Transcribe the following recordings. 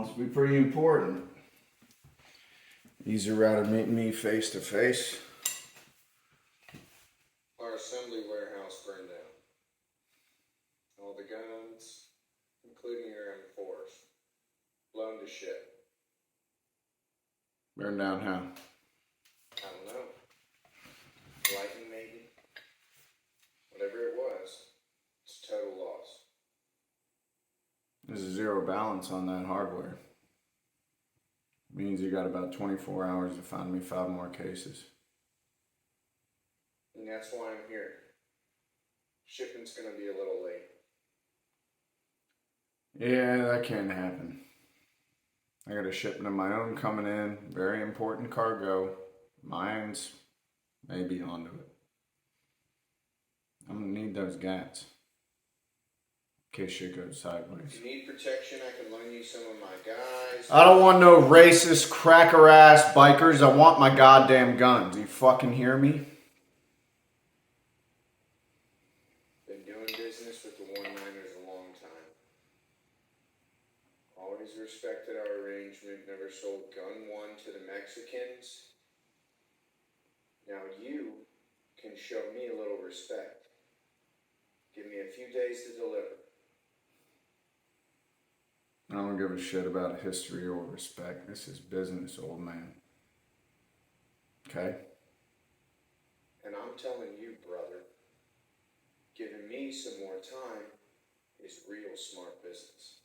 Must be pretty important. Easier route of meeting me face to face. Our assembly warehouse burned down. All the guns, including your M4s, blown to shit. Burn down how? I don't know. Lightning maybe? Whatever it was, it's a total loss. There's a zero balance on that hardware. Means you got about 24 hours to find me 5 more cases. And that's why I'm here. Shipping's gonna be a little late. Yeah, that can't happen. I got a shipment of my own coming in. Very important cargo. Mine's maybe onto it. I'm gonna need those gats. In case shit goes sideways. If you need protection, I can loan you some of my guys. I don't want no racist, cracker ass bikers. I want my goddamn guns. You fucking hear me? Been doing business with the one-liners a long time. Always respected our arrangement, never sold gun one to the Mexicans. Now you can show me a little respect. Give me a few days to deliver. I don't give a shit about history or respect. This is business, old man. Okay? And I'm telling you, brother, giving me some more time is real smart business.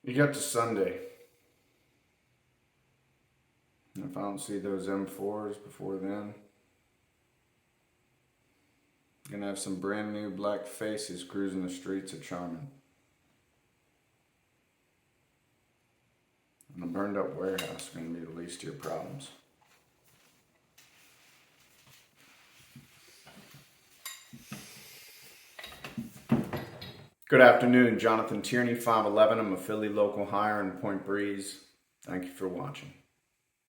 You got to Sunday. If I don't see those M4s before then, gonna have some brand new black faces cruising the streets of Charmin. And a burned up warehouse is gonna be the least of your problems. Good afternoon, Jonathan Tierney, 5'11". I'm a Philly local hire in Point Breeze. Thank you for watching.